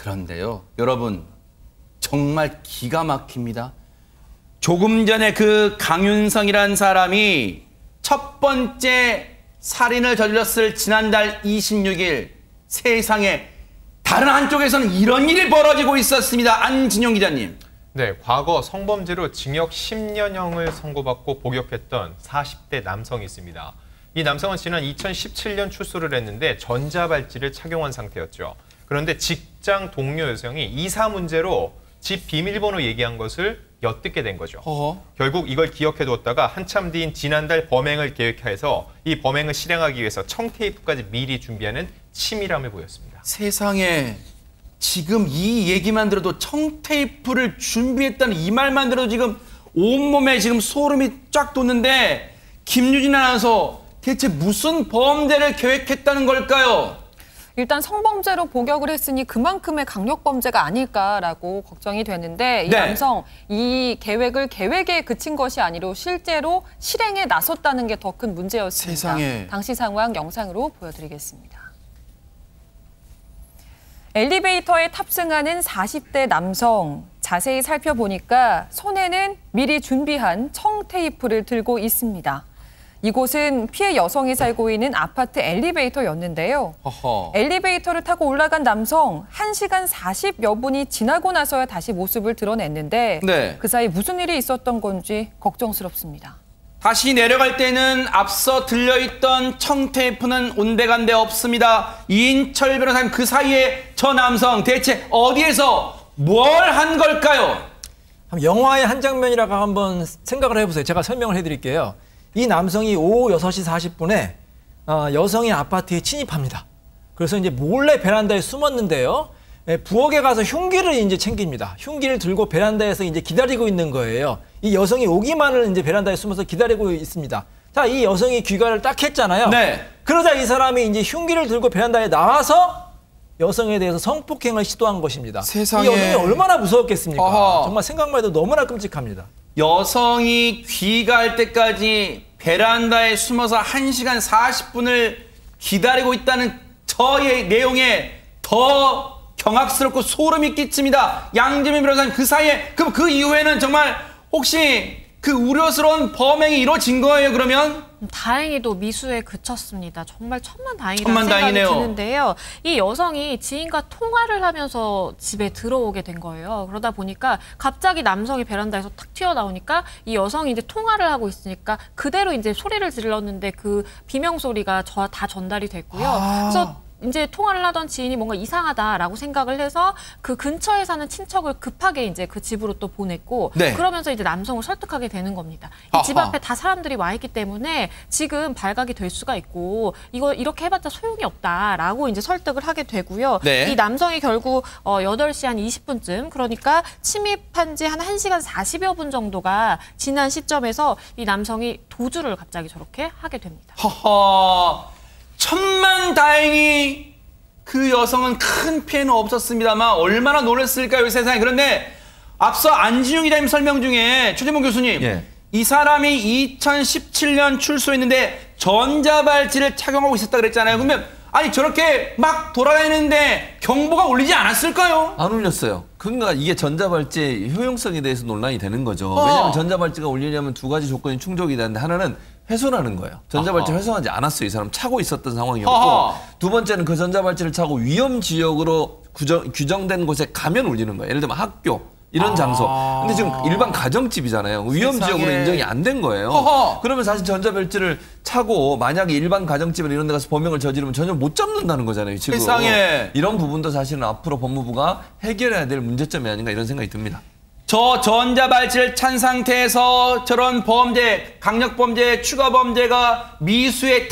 그런데요, 여러분 정말 기가 막힙니다. 조금 전에 그 강윤성이라는 사람이 첫 번째 살인을 저질렀을 지난달 26일 세상에 다른 한쪽에서는 이런 일이 벌어지고 있었습니다. 안진용 기자님. 네, 과거 성범죄로 징역 10년형을 선고받고 복역했던 40대 남성이 있습니다. 이 남성은 지난 2017년 출소를 했는데 전자발찌를 착용한 상태였죠. 그런데 직장 동료 여성이 이사 문제로 집 비밀번호 얘기한 것을 엿듣게 된 거죠. 결국 이걸 기억해두었다가 한참 뒤인 지난달 범행을 계획해서 이 범행을 실행하기 위해서 청테이프까지 미리 준비하는 치밀함을 보였습니다. 세상에, 지금 이 얘기만 들어도 청테이프를 준비했다는 이 말만 들어도 지금 온몸에 지금 소름이 쫙 돋는데, 김유진 아나운서, 대체 무슨 범죄를 계획했다는 걸까요? 일단 성범죄로 복역을 했으니 그만큼의 강력범죄가 아닐까라고 걱정이 되는데, 이 남성, 이 계획을 계획에 그친 것이 아니라 실제로 실행에 나섰다는 게 더 큰 문제였습니다. 세상에. 당시 상황 영상으로 보여드리겠습니다. 엘리베이터에 탑승하는 40대 남성, 자세히 살펴보니까 손에는 미리 준비한 청테이프를 들고 있습니다. 이곳은 피해 여성이 살고 있는 아파트 엘리베이터였는데요. 엘리베이터를 타고 올라간 남성 1시간 40여 분이 지나고 나서야 다시 모습을 드러냈는데 그 사이 무슨 일이 있었던 건지 걱정스럽습니다. 다시 내려갈 때는 앞서 들려있던 청테이프는 온데간데 없습니다. 이인철 변호사님, 그 사이에 저 남성 대체 어디에서 뭘 한 걸까요? 영화의 한 장면이라고 한번 생각을 해보세요. 제가 설명을 해드릴게요. 이 남성이 오후 6시 40분에 여성의 아파트에 침입합니다. 그래서 이제 몰래 베란다에 숨었는데요. 부엌에 가서 흉기를 이제 챙깁니다. 흉기를 들고 베란다에서 이제 기다리고 있는 거예요. 이 여성이 오기만을 이제 베란다에 숨어서 기다리고 있습니다. 자, 이 여성이 귀가를 딱 했잖아요. 그러자 이 사람이 이제 흉기를 들고 베란다에 나와서 여성에 대해서 성폭행을 시도한 것입니다. 세상에. 이 여성이 얼마나 무서웠겠습니까? 정말 생각만 해도 너무나 끔찍합니다. 여성이 귀가할 때까지 베란다에 숨어서 1시간 40분을 기다리고 있다는 저의 내용에 더 경악스럽고 소름이 끼칩니다. 양재민 변호사님, 그 사이에 그럼 그 이후에는 정말 혹시 그 우려스러운 범행이 이루어진 거예요, 그러면? 다행히도 미수에 그쳤습니다. 정말 천만다행이라는 생각이 드는데요. 이 여성이 지인과 통화를 하면서 집에 들어오게 된 거예요. 그러다 보니까 갑자기 남성이 베란다에서 탁 튀어나오니까 이 여성이 이제 통화를 하고 있으니까 그대로 이제 소리를 질렀는데 그 비명 소리가 다 전달이 됐고요. 그래서 이제 통화를 하던 지인이 뭔가 이상하다라고 생각을 해서 그 근처에 사는 친척을 급하게 이제 그 집으로 또 보냈고 그러면서 이제 남성을 설득하게 되는 겁니다. 이 집 앞에 다 사람들이 와 있기 때문에 지금 발각이 될 수가 있고 이거 이렇게 해봤자 소용이 없다라고 이제 설득을 하게 되고요. 이 남성이 결국 8시 한 20분쯤 그러니까 침입한 지 한 1시간 40여 분 정도가 지난 시점에서 이 남성이 도주를 갑자기 저렇게 하게 됩니다. 천만다행히 그 여성은 큰 피해는 없었습니다만 얼마나 놀랐을까요, 세상에. 그런데 앞서 안진용 기자님 설명 중에 최재문 교수님, 이 사람이 2017년 출소했는데 전자발찌를 착용하고 있었다 그랬잖아요. 그러면 아니 저렇게 막 돌아다니는데 경보가 울리지 않았을까요? 안 울렸어요. 그러니까 이게 전자발찌의 효용성에 대해서 논란이 되는 거죠. 왜냐하면 전자발찌가 울리려면 두 가지 조건이 충족이 되는데 하나는 훼손하는 거예요. 전자발찌를 훼손하지 않았어요. 이 사람 차고 있었던 상황이었고 두 번째는 그 전자발찌를 차고 위험 지역으로 규정된 곳에 가면 울리는 거예요. 예를 들면 학교 이런 장소. 근데 지금 일반 가정집이잖아요. 위험 지역으로 인정이 안 된 거예요. 그러면 사실 전자발찌를 차고 만약에 일반 가정집이나 이런 데 가서 범행을 저지르면 전혀 못 잡는다는 거잖아요. 지금. 세상에. 이런 부분도 사실은 앞으로 법무부가 해결해야 될 문제점이 아닌가 이런 생각이 듭니다. 저 전자발찌를 찬 상태에서 저런 범죄, 강력범죄, 추가범죄가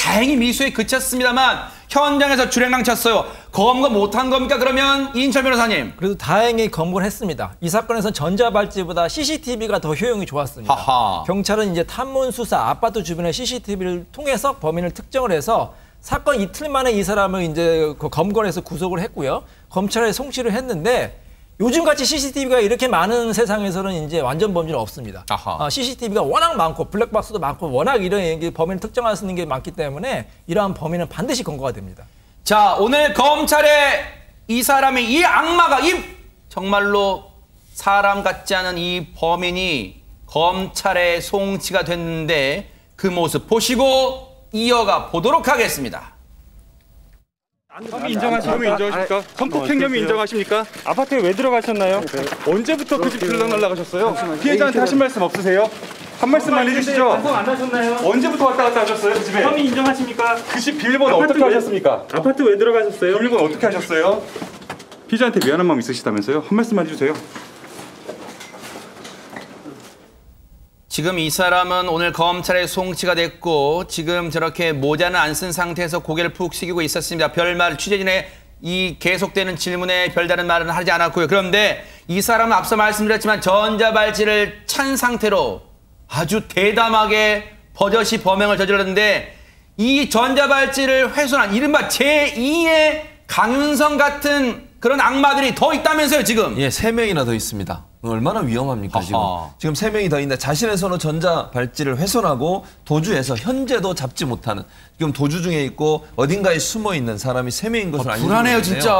다행히 미수에 그쳤습니다만 현장에서 주랭랑 쳤어요. 검거 못한 겁니까? 그러면 이인철 변호사님. 그래도 다행히 검거를 했습니다. 이 사건에서는 전자발찌보다 CCTV가 더 효용이 좋았습니다. 경찰은 이제 탐문 수사, 아파트 주변의 CCTV를 통해서 범인을 특정을 해서 사건 이틀 만에 이 사람을 이제 검거를 해서 구속을 했고요. 검찰에 송치를 했는데 요즘같이 CCTV가 이렇게 많은 세상에서는 이제 완전 범죄는 없습니다. CCTV가 워낙 많고 블랙박스도 많고 워낙 이런 범인을 특정할 수 있는 게 많기 때문에 이러한 범인은 반드시 검거가 됩니다. 자, 오늘 검찰의 이 사람의 이 악마가 정말로 사람 같지 않은 이 범인이 검찰에 송치가 됐는데 그 모습 보시고 이어가 보도록 하겠습니다. 혐의 인정하십니까? 성폭행 혐의 인정하십니까? 아파트에 왜 들어가셨나요? 언제부터 그 집 들락날락하셨어요? 피해자한테 하신 말씀 없으세요? 한 말씀만 해주시죠. 반성 안 하셨나요? 언제부터 왔다 갔다 하셨어요? 그 집에? 혐의 인정하십니까? 그 집 비밀번호 어떻게 하셨습니까? 아파트 왜 들어가셨어요? 비밀번호 어떻게 하셨어요? 피해자한테 미안한 마음 있으시다면서요? 한 말씀만 해주세요. 지금 이 사람은 오늘 검찰에 송치가 됐고 지금 저렇게 모자는 안 쓴 상태에서 고개를 푹 숙이고 있었습니다. 별말 취재진의 이 계속되는 질문에 별다른 말은 하지 않았고요. 그런데 이 사람은 앞서 말씀드렸지만 전자발찌를 찬 상태로 아주 대담하게 버젓이 범행을 저질렀는데 이 전자발찌를 훼손한 이른바 제2의 강윤성 같은 그런 악마들이 더 있다면서요, 지금? 예, 3명이나 더 있습니다. 얼마나 위험합니까, 지금 3명이 더 있는데 자신의 손으로 전자발찌를 훼손하고 도주해서 현재도 잡지 못하는 지금 도주 중에 있고 어딘가에 숨어 있는 사람이 3명인 것을 알려주고 불안해요, 진짜.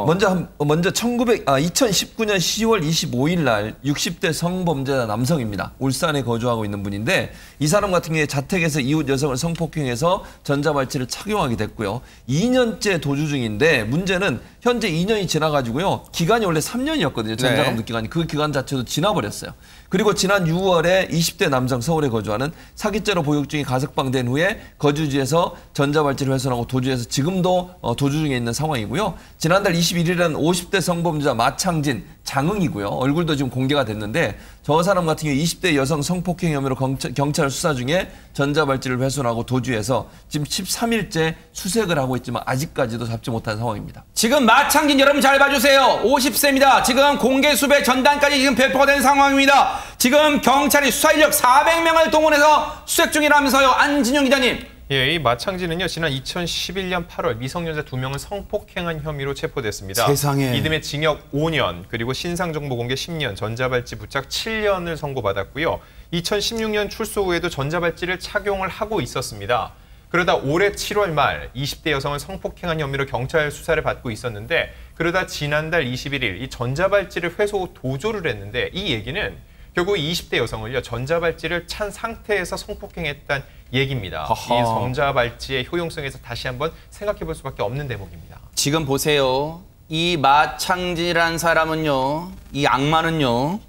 먼저 2019년 10월 25일 날 60대 성범죄자 남성입니다. 울산에 거주하고 있는 분인데 이 사람 같은 경우에 자택에서 이웃 여성을 성폭행해서 전자발찌를 착용하게 됐고요. 2년째 도주 중인데 문제는 현재 2년이 지나가지고요. 기간이 원래 3년이었거든요. 전자감독 기간이. 그 기간 자체도 지나버렸어요. 그리고 지난 6월에 20대 남성 서울에 거주하는 사기죄로 보육 중이 가석방된 후에 거주지에서 전자발찌를 훼손하고 도주해서 지금도 도주 중에 있는 상황이고요. 지난달 21일에는 50대 성범죄자 마창진, 장흥이고요. 얼굴도 지금 공개가 됐는데 저 사람 같은 경우 20대 여성 성폭행 혐의로 경찰 수사 중에 전자발찌를 훼손하고 도주해서 지금 13일째 수색을 하고 있지만 아직까지도 잡지 못한 상황입니다. 지금 마창진 여러분 잘 봐주세요. 50세입니다. 지금 공개 수배 전단까지 지금 배포가 된 상황입니다. 지금 경찰이 수사 인력 400명을 동원해서 수색 중이라면서요. 안진영 기자님. 예, 이 마창진은요, 지난 2011년 8월 미성년자 2명을 성폭행한 혐의로 체포됐습니다. 세상에. 이듬해 징역 5년, 그리고 신상정보 공개 10년, 전자발찌 부착 7년을 선고받았고요. 2016년 출소 후에도 전자발찌를 착용을 하고 있었습니다. 그러다 올해 7월 말 20대 여성을 성폭행한 혐의로 경찰 수사를 받고 있었는데 그러다 지난달 21일 이 전자발찌를 회수 후 도주를 했는데 이 얘기는 결국 20대 여성을요 전자발찌를 찬 상태에서 성폭행했다는 얘기입니다. 이 전자발찌의 효용성에서 다시 한번 생각해 볼 수밖에 없는 대목입니다. 지금 보세요. 이 마창진이라는 사람은요. 이 악마는요.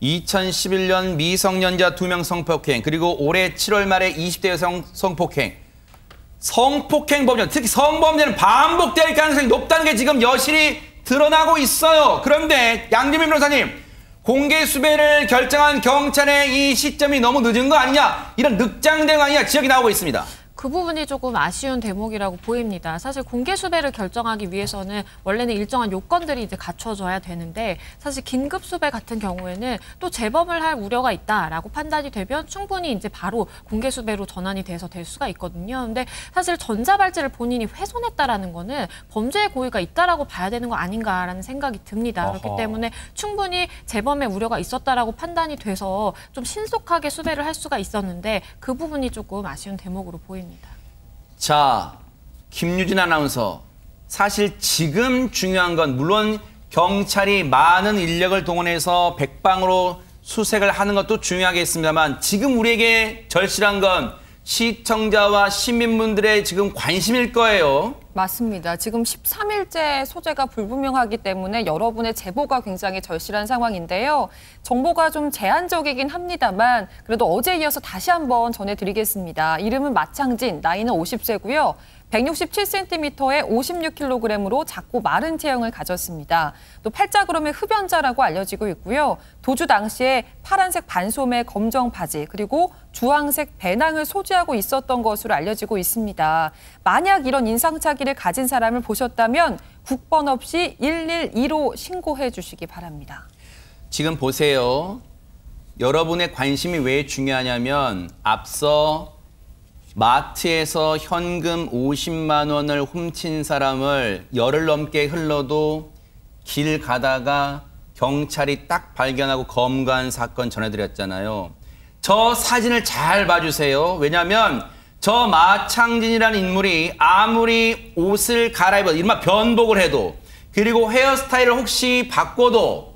2011년 미성년자 2명 성폭행 그리고 올해 7월 말에 20대 여성 성폭행 성폭행 범죄, 특히 성범죄는 반복될 가능성이 높다는 게 지금 여실히 드러나고 있어요. 그런데 양재민 변호사님, 공개 수배를 결정한 경찰의 이 시점이 너무 늦은 거 아니냐, 이런 늑장 대응 아니냐 지적이 나오고 있습니다. 그 부분이 조금 아쉬운 대목이라고 보입니다. 사실 공개 수배를 결정하기 위해서는 원래는 일정한 요건들이 이제 갖춰져야 되는데 사실 긴급 수배 같은 경우에는 또 재범을 할 우려가 있다라고 판단이 되면 충분히 이제 바로 공개 수배로 전환이 돼서 될 수가 있거든요. 근데 사실 전자발찌를 본인이 훼손했다라는 거는 범죄의 고의가 있다라고 봐야 되는 거 아닌가라는 생각이 듭니다. 그렇기 때문에 충분히 재범의 우려가 있었다라고 판단이 돼서 좀 신속하게 수배를 할 수가 있었는데 그 부분이 조금 아쉬운 대목으로 보입니다. 자, 김유진 아나운서. 사실 지금 중요한 건 물론 경찰이 많은 인력을 동원해서 백방으로 수색을 하는 것도 중요하겠습니다만 지금 우리에게 절실한 건 시청자와 시민분들의 지금 관심일 거예요. 맞습니다. 지금 13일째 소재가 불분명하기 때문에 여러분의 제보가 굉장히 절실한 상황인데요. 정보가 좀 제한적이긴 합니다만 그래도 어제 이어서 다시 한번 전해드리겠습니다. 이름은 마창진, 나이는 50세고요. 167cm에 56kg으로 작고 마른 체형을 가졌습니다. 또 팔자그름의 흡연자라고 알려지고 있고요. 도주 당시에 파란색 반소매 검정 바지 그리고 주황색 배낭을 소지하고 있었던 것으로 알려지고 있습니다. 만약 이런 인상착의를 가진 사람을 보셨다면 국번 없이 112로 신고해 주시기 바랍니다. 지금 보세요. 여러분의 관심이 왜 중요하냐면 앞서 마트에서 현금 50만 원을 훔친 사람을 열흘 넘게 흘러도 길 가다가 경찰이 딱 발견하고 검거한 사건 전해드렸잖아요. 저 사진을 잘 봐주세요. 왜냐하면 저 마창진이라는 인물이 아무리 옷을 갈아입어 이른바 변복을 해도 그리고 헤어스타일을 혹시 바꿔도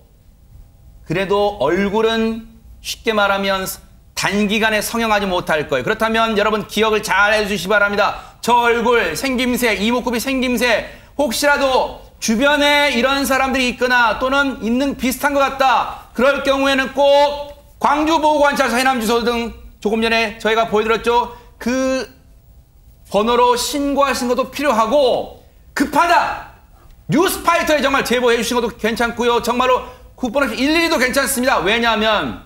그래도 얼굴은 쉽게 말하면 단기간에 성형하지 못할 거예요. 그렇다면 여러분 기억을 잘 해주시기 바랍니다. 저 얼굴, 생김새, 이목구비 생김새 혹시라도 주변에 이런 사람들이 있거나 또는 있는 비슷한 것 같다. 그럴 경우에는 꼭 광주보건관찰소 해남주소 등 조금 전에 저희가 보여드렸죠. 그 번호로 신고하시는 것도 필요하고 급하다. 뉴스파이터에 정말 제보해 주시는 것도 괜찮고요. 정말로 국번호 112도 괜찮습니다. 왜냐하면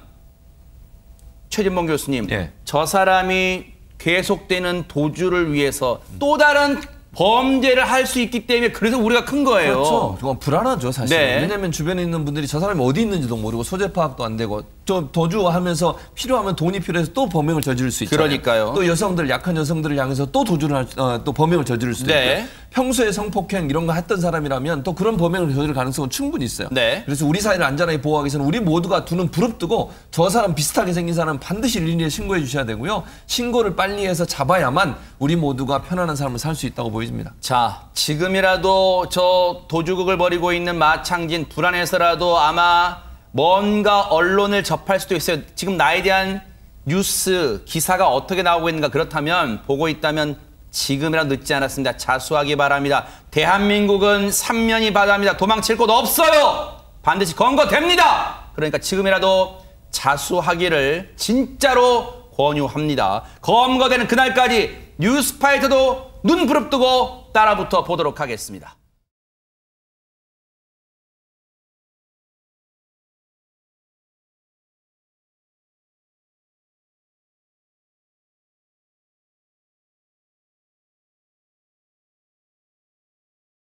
최진봉 교수님, 예. 저 사람이 계속되는 도주를 위해서 또 다른 범죄를 할 수 있기 때문에 그래서 우리가 큰 거예요. 그렇죠. 그건 불안하죠, 사실. 네. 왜냐하면 주변에 있는 분들이 저 사람이 어디 있는지도 모르고 소재 파악도 안 되고 좀 도주하면서 필요하면 돈이 필요해서 또 범행을 저지를 수 있잖아요. 그러니까요. 또 여성들, 약한 여성들을 향해서 또 도주를 또 범행을 저지를 수도 네. 있고 평소에 성폭행 이런 거 했던 사람이라면 또 그런 범행을 저지를 가능성은 충분히 있어요. 네. 그래서 우리 사회를 안전하게 보호하기 위해서는 우리 모두가 두 눈 부릅뜨고 저 사람 비슷하게 생긴 사람 반드시 112에 신고해 주셔야 되고요. 신고를 빨리 해서 잡아야만 우리 모두가 편안한 삶을 살 수 있다고 보여집니다. 자, 지금이라도 저 도주극을 벌이고 있는 마창진 불안해서라도 아마 뭔가 언론을 접할 수도 있어요. 지금 나에 대한 뉴스, 기사가 어떻게 나오고 있는가 그렇다면 보고 있다면 지금이라도 늦지 않았습니다. 자수하기 바랍니다. 대한민국은 삼면이 바다입니다. 도망칠 곳 없어요. 반드시 검거됩니다. 그러니까 지금이라도 자수하기를 진짜로 권유합니다. 검거되는 그날까지 뉴스파이터도 눈 부릅뜨고 따라붙어 보도록 하겠습니다.